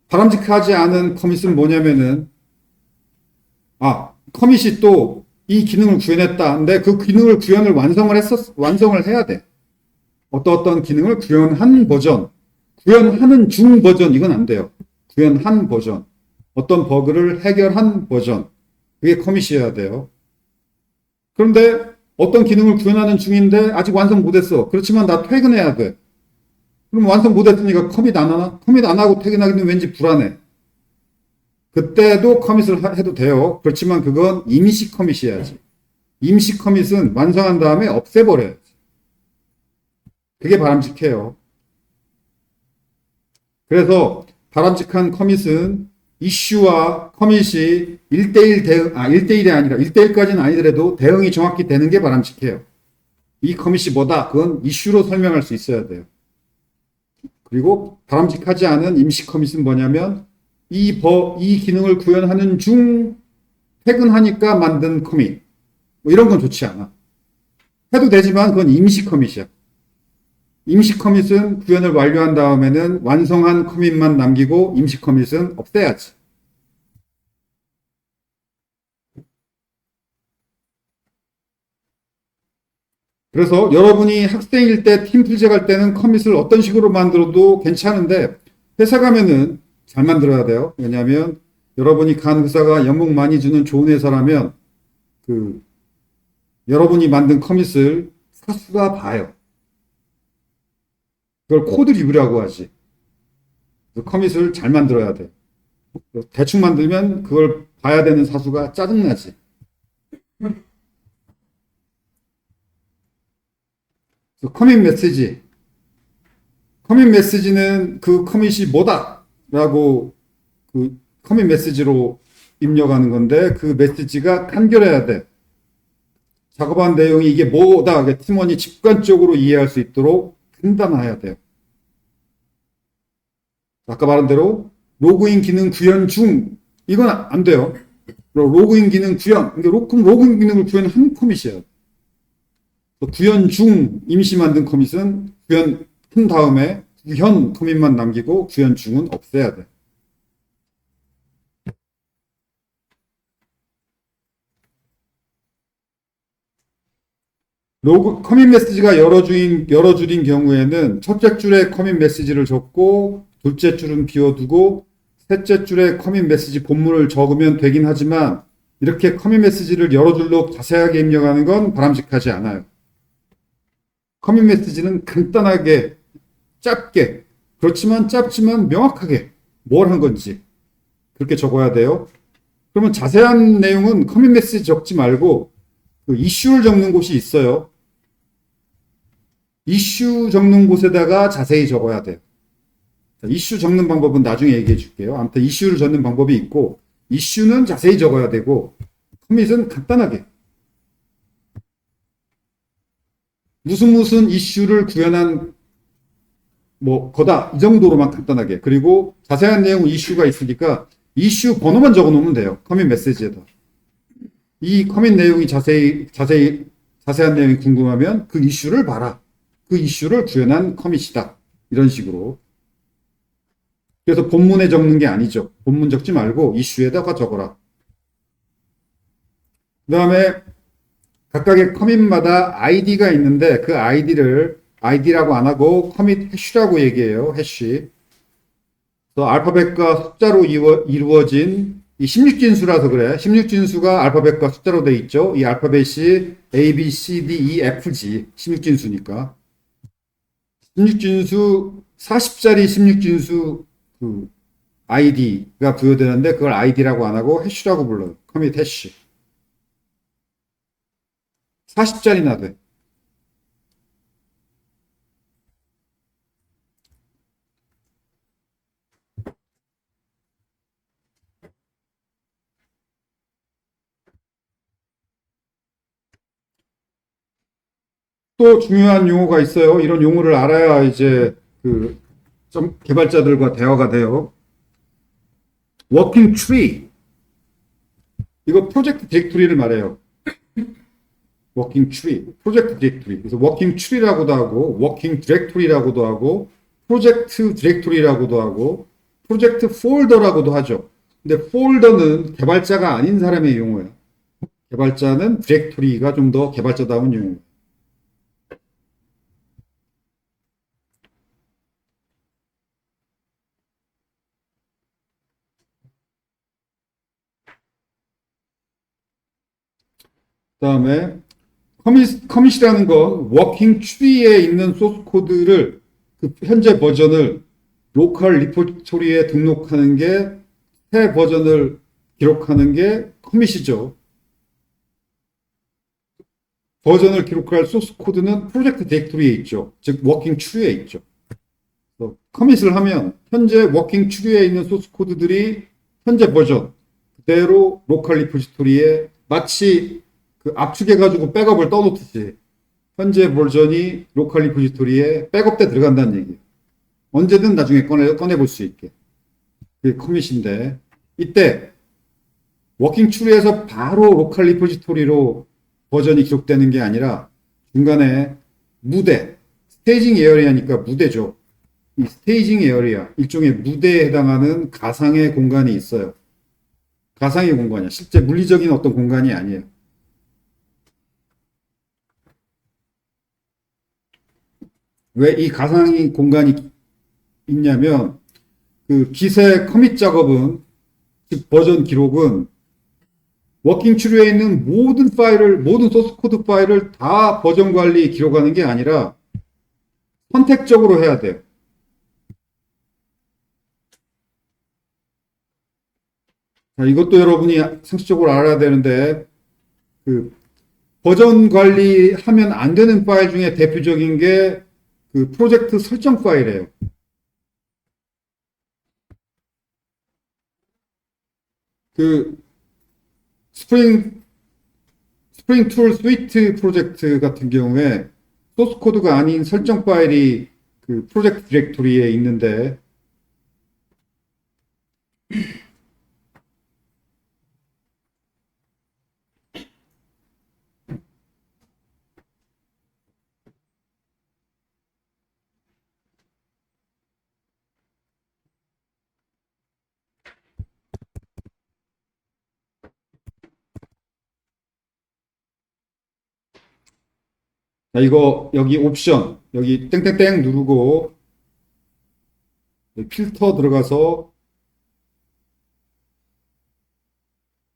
바람직하지 않은 커밋은 뭐냐면은 커밋이 또 이 기능을 구현했다. 근데 그 기능을 구현을 완성을 해야 돼. 어떤 기능을 구현한 버전, 구현하는 중 버전, 이건 안 돼요. 구현한 버전, 어떤 버그를 해결한 버전, 그게 커밋이어야 돼요. 그런데 어떤 기능을 구현하는 중인데 아직 완성 못했어. 그렇지만 나 퇴근해야 돼. 그럼 완성 못했으니까 커밋 안 하나? 커밋 안 하고 퇴근하기는 왠지 불안해. 그때도 커밋을 해도 돼요. 그렇지만 그건 임시 커밋이어야지. 임시 커밋은 완성한 다음에 없애버려야지. 그게 바람직해요. 그래서 바람직한 커밋은 이슈와 커밋이 1대1 1대1이 아니라 1대1까지는 아니더라도 대응이 정확히 되는 게 바람직해요. 이 커밋이 뭐다? 그건 이슈로 설명할 수 있어야 돼요. 그리고 바람직하지 않은 임시 커밋은 뭐냐면 이 기능을 구현하는 중 퇴근하니까 만든 커밋. 뭐 이런 건 좋지 않아. 해도 되지만 그건 임시 커밋이야. 임시 커밋은 구현을 완료한 다음에는 완성한 커밋만 남기고 임시 커밋은 없애야지. 그래서 여러분이 학생일 때 팀 프로젝트 할 때는 커밋을 어떤 식으로 만들어도 괜찮은데 회사 가면은 잘 만들어야 돼요. 왜냐하면 여러분이 간 회사가 연봉 많이 주는 좋은 회사라면 그 여러분이 만든 커밋을 사수가 봐요. 그걸 코드 리뷰라고 하지. 커밋을 잘 만들어야 돼. 대충 만들면 그걸 봐야 되는 사수가 짜증나지. 커밋 메시지. 커밋 메시지는 그 커밋이 뭐다라고 그 커밋 메시지로 입력하는 건데 그 메시지가 간결해야 돼. 작업한 내용이 이게 뭐다. 팀원이 직관적으로 이해할 수 있도록 간단해야 돼요. 아까 말한 대로 로그인 기능 구현 중 이건 안 돼요. 로그인 기능 구현. 그럼 로그인 기능을 구현한 커밋이에요. 구현 중 임시 만든 커밋은 구현한 다음에 구현 커밋만 남기고 구현 중은 없애야 돼. 커밋 메시지가 여러 줄인 경우에는 첫째 줄에 커밋 메시지를 적고 둘째 줄은 비워두고 셋째 줄에 커밋 메시지 본문을 적으면 되긴 하지만 이렇게 커밋 메시지를 여러 줄로 자세하게 입력하는 건 바람직하지 않아요. 커밋 메시지는 간단하게 짧게 그렇지만 짧지만 명확하게 뭘 한 건지 그렇게 적어야 돼요. 그러면 자세한 내용은 커밋 메시지 적지 말고 그 이슈를 적는 곳이 있어요. 이슈 적는 곳에다가 자세히 적어야 돼요. 이슈 적는 방법은 나중에 얘기해 줄게요. 아무튼 이슈를 적는 방법이 있고 이슈는 자세히 적어야 되고 커밋은 간단하게 무슨 이슈를 구현한 뭐 거다 이 정도로만 간단하게 그리고 자세한 내용은 이슈가 있으니까 이슈 번호만 적어 놓으면 돼요. 커밋 메시지에다. 이 커밋 내용이 자세한 내용이 궁금하면 그 이슈를 봐라. 그 이슈를 구현한 커밋이다. 이런 식으로. 그래서 본문에 적는 게 아니죠. 본문 적지 말고 이슈에다가 적어라. 그 다음에 각각의 커밋마다 아이디가 있는데 그 아이디를 아이디라고 안 하고 커밋 해쉬라고 얘기해요. 해쉬. 그래서 알파벳과 숫자로 이루어진 이 16진수라서 그래. 16진수가 알파벳과 숫자로 돼 있죠. 이 알파벳이 A, B, C, D, E, F, G. 16진수니까. 16진수 40자리 16진수 그 아이디가 부여되는데 그걸 아이디라고 안 하고 해쉬라고 불러요. 커밋 해쉬. 40자리나 돼. 또 중요한 용어가 있어요. 이런 용어를 알아야 이제 그 개발자들과 대화가 돼요. 워킹 트리. 이거 프로젝트 디렉토리를 말해요. 워킹 트리, 프로젝트 디렉토리. 그래서 워킹 트리라고도 하고, 워킹 디렉토리라고도 하고, 프로젝트 디렉토리라고도 하고, 프로젝트 폴더라고도 하죠. 근데 폴더는 개발자가 아닌 사람의 용어예요. 개발자는 디렉토리가 좀 더 개발자다운 용어예요. 그 다음에 커밋이라는 건 워킹 트리에 있는 소스 코드를 그 현재 버전을 로컬 리포지토리에 등록하는 게 새 버전을 기록하는 게 커밋이죠. 버전을 기록할 소스 코드는 프로젝트 디렉토리에 있죠. 즉 워킹 트리에 있죠. 커밋을 하면 현재 워킹 트리에 있는 소스 코드들이 현재 버전 그대로 로컬 리포지토리에 마치 그 압축해가지고 백업을 떠놓듯이 현재 버전이 로컬 리포지토리에 백업 때 들어간다는 얘기예요. 언제든 나중에 꺼내볼 수 있게. 그게 커밋인데, 이때 워킹 추리에서 바로 로컬 리포지토리로 버전이 기록되는 게 아니라 중간에 무대, 스테이징 에어리아니까 무대죠. 이 스테이징 에어리아, 일종의 무대에 해당하는 가상의 공간이 있어요. 가상의 공간이야. 실제 물리적인 어떤 공간이 아니에요. 왜 이 가상의 공간이 있냐면, 그 기세 커밋 작업은, 즉 버전 기록은 워킹 추리에 있는 모든 파일을, 모든 소스 코드 파일을 다 버전 관리 기록하는 게 아니라 선택적으로 해야 돼요. 자, 이것도 여러분이 상식적으로 알아야 되는데, 그 버전 관리하면 안 되는 파일 중에 대표적인 게 그 프로젝트 설정 파일이에요. 그 스프링 툴 스위트 프로젝트 같은 경우에 소스 코드가 아닌 설정 파일이 그 프로젝트 디렉토리에 있는데, 자, 이거 여기 옵션 여기 땡땡땡 누르고 필터 들어가서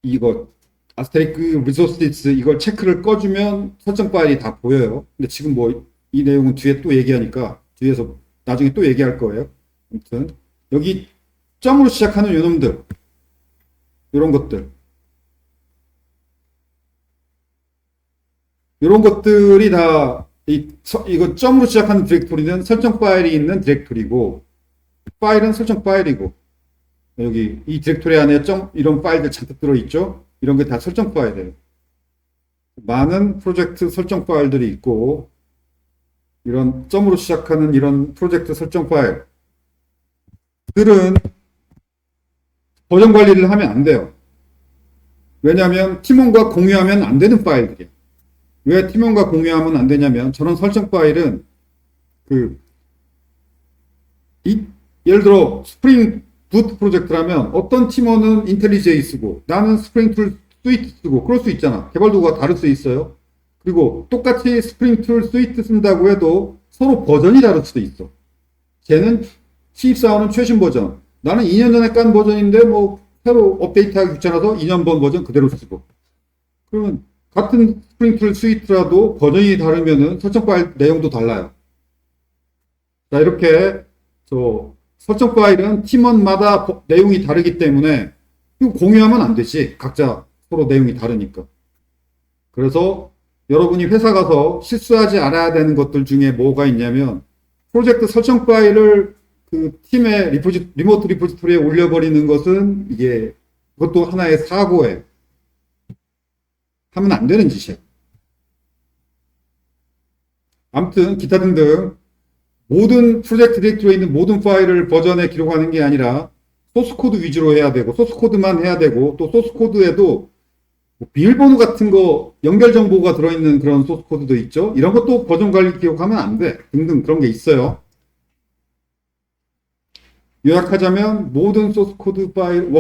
이거 아스테리크 리소스스 이걸 체크를 꺼주면 설정 파일이 다 보여요. 근데 지금 뭐 이 내용은 뒤에 또 얘기하니까 뒤에서 나중에 또 얘기할 거예요. 아무튼 여기 점으로 시작하는 요놈들, 이런 것들, 이런 것들이 다 이거 점으로 시작하는 디렉토리는 설정 파일이 있는 디렉토리고, 파일은 설정 파일이고, 여기 이 디렉토리 안에 점 이런 파일들 잔뜩 들어있죠. 이런 게 다 설정 파일이에요. 많은 프로젝트 설정 파일들이 있고, 이런 점으로 시작하는 이런 프로젝트 설정 파일들은 버전 관리를 하면 안 돼요. 왜냐하면 팀원과 공유하면 안 되는 파일들이에요. 왜 팀원과 공유하면 안 되냐면, 저런 설정 파일은 그 예를 들어 스프링 붓 프로젝트라면 어떤 팀원은 인텔리제이 쓰고 나는 스프링 툴 스위트 쓰고 그럴 수 있잖아. 개발 도구가 다를 수 있어요. 그리고 똑같이 스프링 툴 스위트 쓴다고 해도 서로 버전이 다를 수도 있어. 쟤는 신입사원은 최신 버전, 나는 2년 전에 깐 버전인데 뭐 새로 업데이트하기 귀찮아서 2년 번 버전 그대로 쓰고. 그러면 같은 스프링 툴 스위트라도 버전이 다르면은 설정 파일 내용도 달라요. 자, 이렇게 저 설정 파일은 팀원마다 내용이 다르기 때문에 이거 공유하면 안 되지. 각자 서로 내용이 다르니까. 그래서 여러분이 회사 가서 실수하지 않아야 되는 것들 중에 뭐가 있냐면, 프로젝트 설정 파일을 그 팀의 리모트 리포지토리에 올려버리는 것은 이게 그것도 하나의 사고예요. 하면 안 되는 짓이야. 아무튼 기타 등등 모든 프로젝트 디렉토리에 있는 모든 파일을 버전에 기록하는 게 아니라 소스 코드 위주로 해야 되고, 소스 코드만 해야 되고, 또 소스 코드에도 비밀번호 같은 거 연결 정보가 들어있는 그런 소스 코드도 있죠. 이런 것도 버전 관리 기록하면 안 돼. 등등 그런 게 있어요. 요약하자면 모든 소스 코드 파일,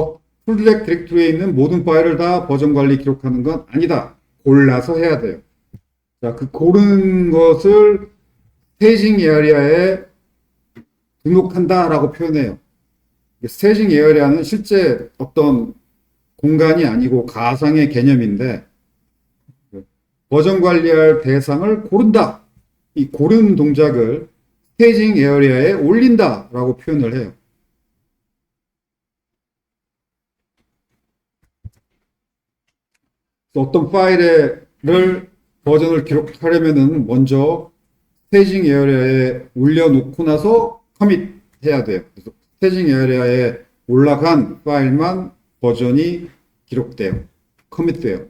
프로젝트 디렉토리에 있는 모든 파일을 다 버전 관리 기록하는 건 아니다. 골라서 해야 돼요. 자, 그 고른 것을 스테이징 에어리아에 등록한다라고 표현해요. 스테이징 에어리아는 실제 어떤 공간이 아니고 가상의 개념인데, 버전 관리할 대상을 고른다. 이 고른 동작을 스테이징 에어리아에 올린다라고 표현을 해요. 어떤 파일을 버전을 기록하려면은 먼저 스테이징 에어리아에 올려놓고 나서 커밋 해야 돼요. 그래서 스테이징 에어리아에 올라간 파일만 버전이 기록돼요. 커밋돼요.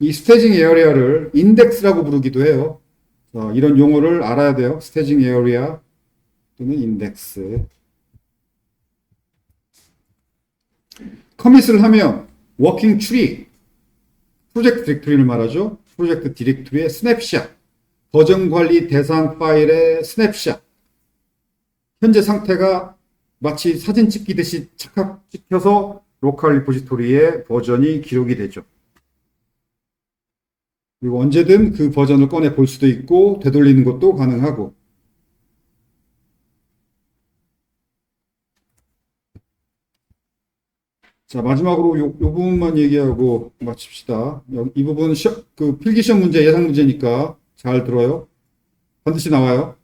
이 스테이징 에어리아를 인덱스라고 부르기도 해요. 자, 이런 용어를 알아야 돼요. 스테이징 에어리아 또는 인덱스. 커밋을 하면 워킹 트리, 프로젝트 디렉토리를 말하죠. 프로젝트 디렉토리의 스냅샷, 버전 관리 대상 파일의 스냅샷, 현재 상태가 마치 사진 찍히듯이 착각 찍혀서 로컬 리포지토리에 버전이 기록이 되죠. 그리고 언제든 그 버전을 꺼내 볼 수도 있고 되돌리는 것도 가능하고. 자, 마지막으로 요 부분만 얘기하고 마칩시다. 이 부분 그 필기시험 문제 예상 문제니까 잘 들어요. 반드시 나와요.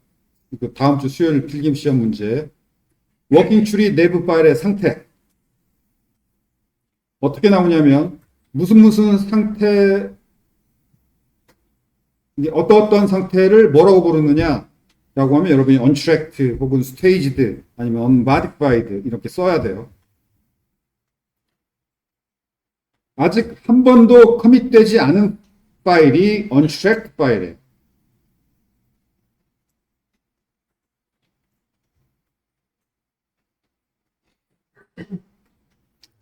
그 다음 주 수요일 필기시험 문제. 워킹 트리 내부 파일의 상태. 어떻게 나오냐면 무슨 상태, 어떤 상태를 뭐라고 부르느냐 라고 하면 여러분이 untracked 혹은 staged 아니면 unmodified 이렇게 써야 돼요. 아직 한 번도 커밋되지 않은 파일이 untracked 파일이에요.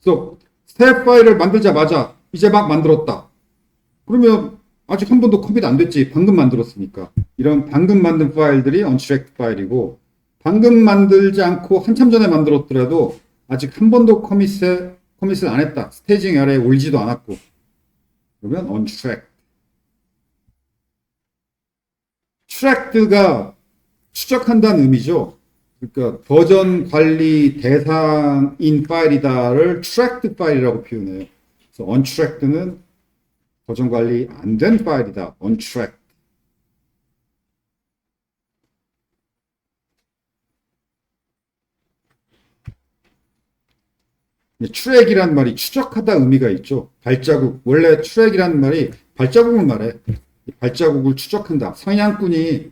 그래서 새 파일을 만들자마자 이제 막 만들었다. 그러면 아직 한 번도 커밋 안 됐지. 방금 만들었으니까. 이런 방금 만든 파일들이 untracked 파일이고, 방금 만들지 않고 한참 전에 만들었더라도 아직 한 번도 커밋을 안 했다. 스테이징 아래에 올리지도 않았고. 그러면 untracked. tracked가 추적한다는 의미죠. 그러니까 버전 관리 대상인 파일이다를 tracked 파일이라고 표현해요. 그래서 untracked는 버전 관리 안 된 파일이다. untracked. 트랙이란 말이 추적하다 의미가 있죠. 발자국. 원래 트랙이란 말이 발자국을 말해. 발자국을 추적한다. 사냥꾼이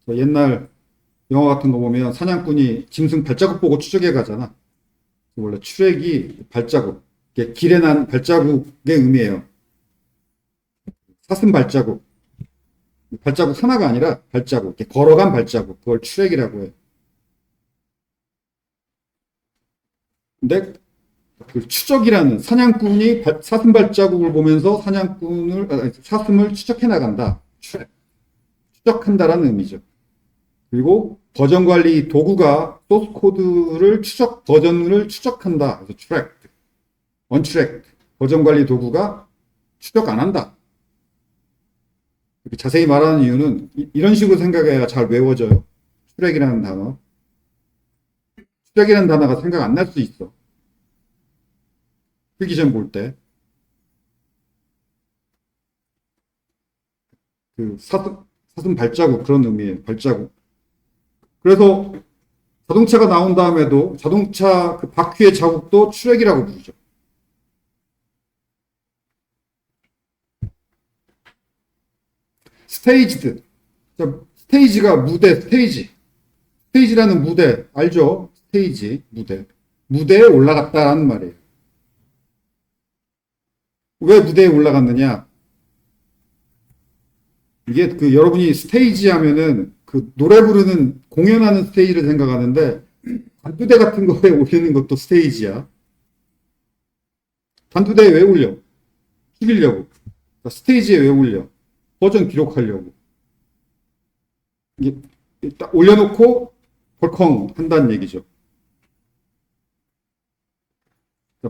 옛날 영화 같은 거 보면 사냥꾼이 짐승 발자국 보고 추적해 가잖아. 원래 트랙이 발자국. 길에 난 발자국의 의미예요. 사슴 발자국. 발자국 하나가 아니라 발자국. 걸어간 발자국. 그걸 트랙이라고 해요. 근데 그 추적이라는 사냥꾼이 사슴 발자국을 보면서 사슴을 추적해 나간다. 추적한다라는 의미죠. 그리고 버전 관리 도구가 소스 코드를 버전을 추적한다. 그래서 tracked, untracked. 버전 관리 도구가 추적 안 한다. 이렇게 자세히 말하는 이유는 이런 식으로 생각해야 잘 외워져요. 트랙이라는 단어. 트랙이라는 단어가 생각 안 날 수 있어. 필기시험 볼 때. 그 사슴 발자국 그런 의미예요. 발자국. 그래서 자동차가 나온 다음에도 자동차 그 바퀴의 자국도 트랙이라고 부르죠. 스테이지드. 스테이지가 무대, 스테이지라는 무대, 알죠? 스테이지, 무대. 무대에 올라갔다라는 말이에요. 왜 무대에 올라갔느냐? 이게 그 여러분이 스테이지 하면은 그 노래 부르는 공연하는 스테이지를 생각하는데 단두대 같은 거에 올리는 것도 스테이지야. 단두대에 왜 올려? 죽이려고. 스테이지에 왜 올려? 버전 기록하려고. 이게 딱 올려놓고 벌컹 한다는 얘기죠.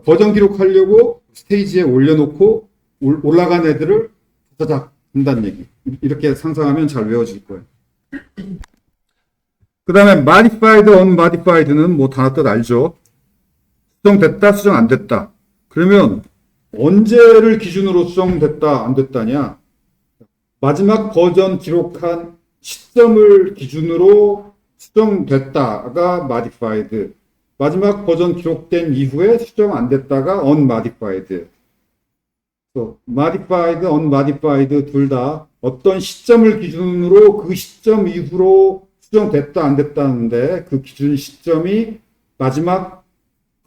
버전 기록하려고 스테이지에 올려놓고 올라간 애들을 다다닥 한다는 얘기. 이렇게 상상하면 잘 외워질 거예요. 그 다음에 modified, unmodified는 뭐 단어 뜻 알죠? 수정됐다, 수정 안 됐다. 그러면 언제를 기준으로 수정됐다, 안 됐다냐? 마지막 버전 기록한 시점을 기준으로 수정됐다가 modified. 마지막 버전 기록된 이후에 수정 안 됐다가 unmodified. modified, unmodified 둘 다 어떤 시점을 기준으로 그 시점 이후로 수정됐다 안 됐다는데 그 기준 시점이 마지막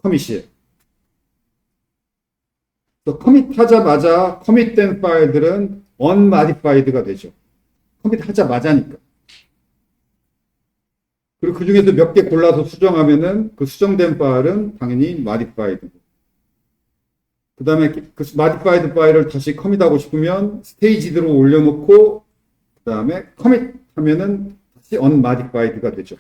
커밋이에요. 커밋하자마자 커밋된 파일들은 unmodified가 되죠. 커밋하자마자니까. 그리고 그 중에서 몇 개 골라서 수정하면은 그 수정된 파일은 당연히 modified. 그 다음에 그 modified 파일을 다시 커밋하고 싶으면 스테이지드로 올려놓고 그 다음에 커밋 하면은 다시 unmodified가 되죠.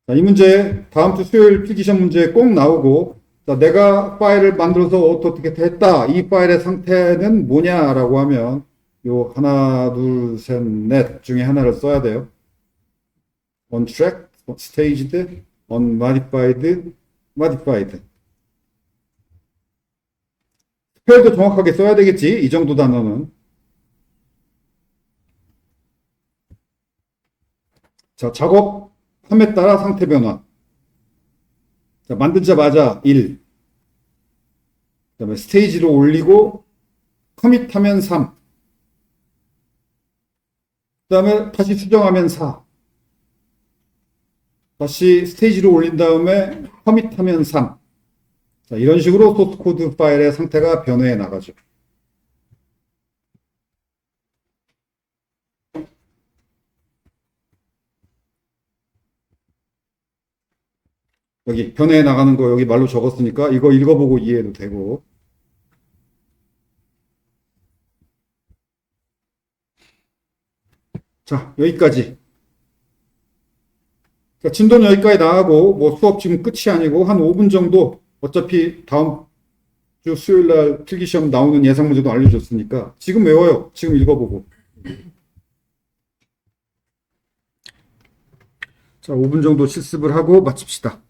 자, 이 문제 다음 주 수요일 필기시험 문제에 꼭 나오고, 자, 내가 파일을 만들어서 어떻게 했다. 이 파일의 상태는 뭐냐라고 하면 요 하나, 둘, 셋, 넷 중에 하나를 써야 돼요. untracked, staged, unmodified, modified. 스펠도 정확하게 써야 되겠지. 이 정도 단어는. 자, 작업함에 따라 상태 변화. 자, 만들자마자 1. 그 다음에 스테이지로 올리고 커밋하면 3. 그 다음에 다시 수정하면 4. 다시 스테이지로 올린 다음에 커밋하면 3. 자, 이런 식으로 소스 코드 파일의 상태가 변해 나가죠. 여기 변해 나가는 거 여기 말로 적었으니까 이거 읽어보고 이해해도 되고. 자, 여기까지. 자, 진도는 여기까지 나가고 뭐 수업 지금 끝이 아니고 한 5분 정도 어차피 다음 주 수요일 날 필기시험 나오는 예상 문제도 알려줬으니까 지금 외워요. 지금 읽어보고. 자, 5분 정도 실습을 하고 마칩시다.